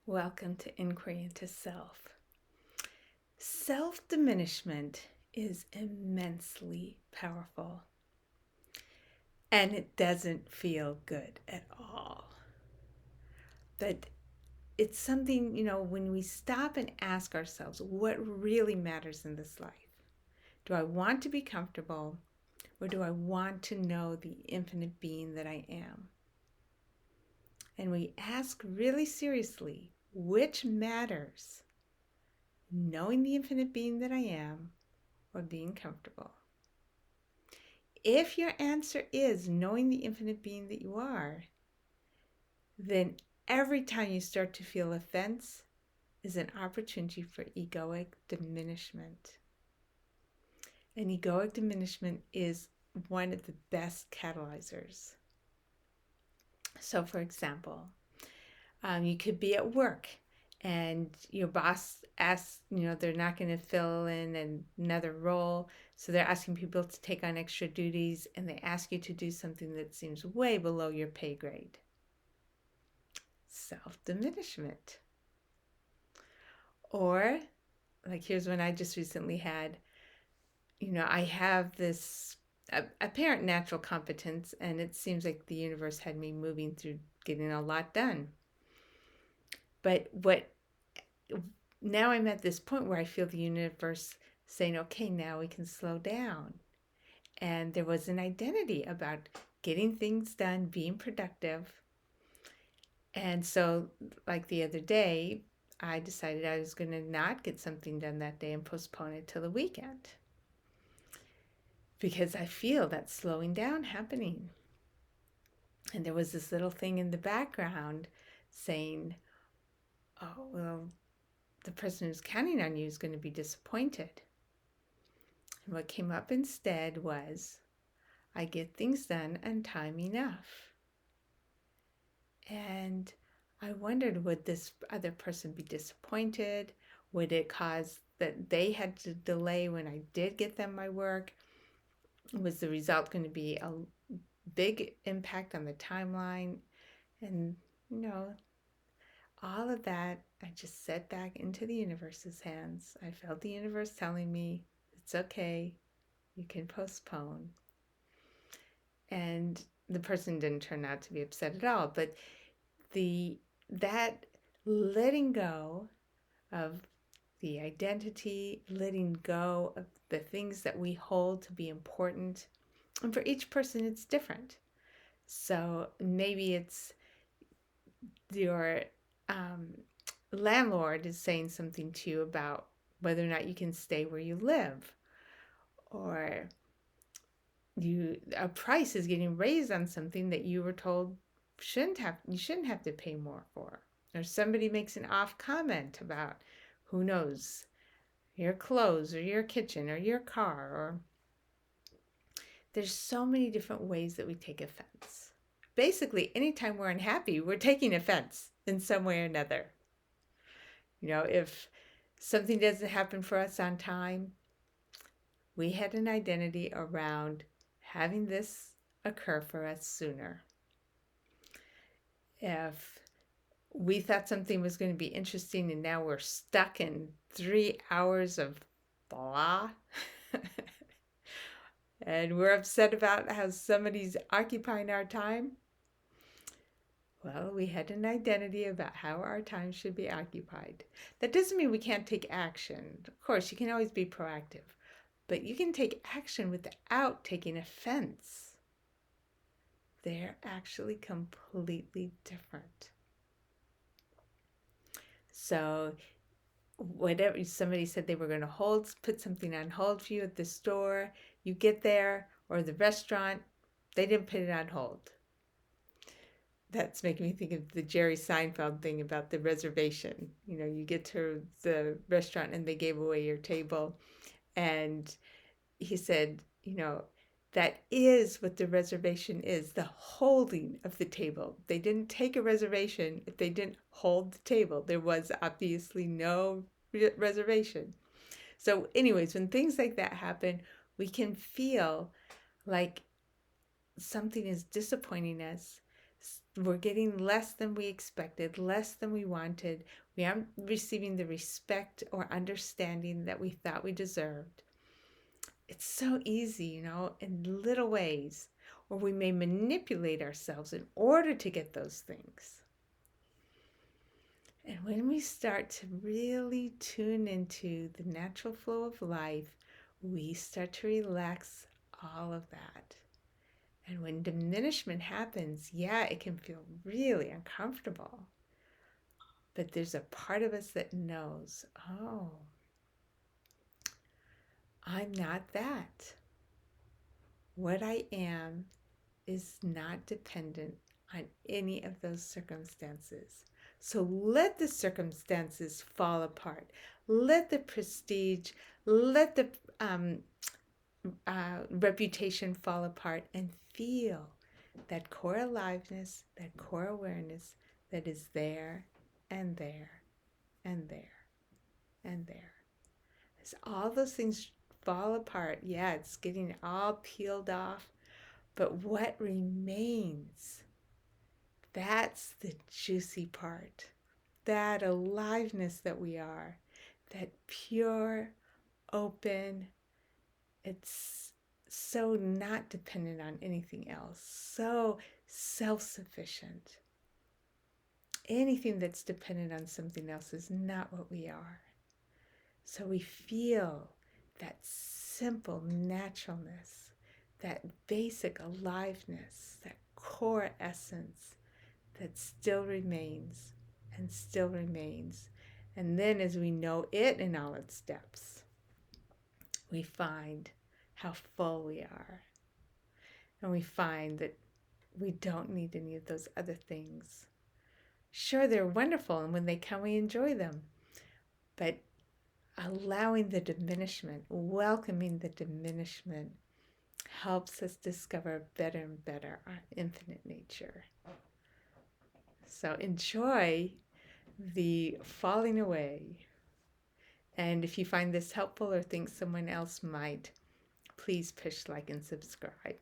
Welcome to Inquiry into Self. Self diminishment is immensely powerful, and it doesn't feel good at all. But it's something, when we stop and ask ourselves what really matters in this life. Do I want to be comfortable, or do I want to know the infinite being that I am? And we ask really seriously, which matters? Knowing the infinite being that I am, or being comfortable? If your answer is knowing the infinite being that you are, then every time you start to feel offense is an opportunity for egoic diminishment. And egoic diminishment is one of the best catalyzers. So, for example, you could be at work and your boss asks, they're not going to fill in another role. So they're asking people to take on extra duties and they ask you to do something that seems way below your pay grade. Self diminishment. Or, like, here's one I just recently had. I have this apparent natural competence, and it seems like the universe had me moving through getting a lot done. But now I'm at this point where I feel the universe saying, okay, now we can slow down. And there was an identity about getting things done, being productive. And so, like the other day, I decided I was going to not get something done that day and postpone it till the weekend. Because I feel that slowing down happening. And there was this little thing in the background saying, oh, well, the person who's counting on you is going to be disappointed. And what came up instead was, I get things done on time enough. And I wondered, would this other person be disappointed? Would it cause that they had to delay when I did get them my work? Was the result going to be a big impact on the timeline? And, all of that, I just set back into the universe's hands. I felt the universe telling me, it's okay, you can postpone. And the person didn't turn out to be upset at all, but that letting go of the identity, letting go of the things that we hold to be important, and for each person it's different. So maybe it's your landlord is saying something to you about whether or not you can stay where you live, or a price is getting raised on something that you were told you shouldn't have to pay more for, or somebody makes an off comment about, who knows, your clothes or your kitchen or your car, or there's so many different ways that we take offense. Basically, anytime we're unhappy, we're taking offense in some way or another. If something doesn't happen for us on time, we had an identity around having this occur for us sooner. If we thought something was going to be interesting and now we're stuck in 3 hours of blah, and we're upset about how somebody's occupying our time, well, we had an identity about how our time should be occupied. That doesn't mean we can't take action. Of course, you can always be proactive, but you can take action without taking offense. They're actually completely different. So, whatever somebody said they were going to put something on hold for you at the store, you get there, or the restaurant, they didn't put it on hold. That's making me think of the Jerry Seinfeld thing about the reservation. You get to the restaurant and they gave away your table. And he said, that is what the reservation is, the holding of the table. They didn't take a reservation if they didn't hold the table. There was obviously no reservation. So anyways, when things like that happen, we can feel like something is disappointing us. we're getting less than we expected, less than we wanted. We aren't receiving the respect or understanding that we thought we deserved. It's so easy, in little ways, or we may manipulate ourselves in order to get those things. And when we start to really tune into the natural flow of life, we start to relax all of that. And when diminishment happens, yeah, it can feel really uncomfortable. But there's a part of us that knows, oh, I'm not that. What I am is not dependent on any of those circumstances. So let the circumstances fall apart. Let the prestige, let the reputation fall apart, and feel that core aliveness, that core awareness that is there and there and there and there. As all those things fall apart, yeah, it's getting all peeled off, but what remains? That's the juicy part. That aliveness that we are, that pure, open, it's so not dependent on anything else, so self-sufficient. Anything that's dependent on something else is not what we are. So we feel that simple naturalness, that basic aliveness, that core essence that still remains and still remains. And then as we know it in all its depths, we find how full we are. And we find that we don't need any of those other things. Sure, they're wonderful, and when they come, we enjoy them. But allowing the diminishment, welcoming the diminishment, helps us discover better and better our infinite nature. So enjoy the falling away. And if you find this helpful or think someone else might, please push like and subscribe.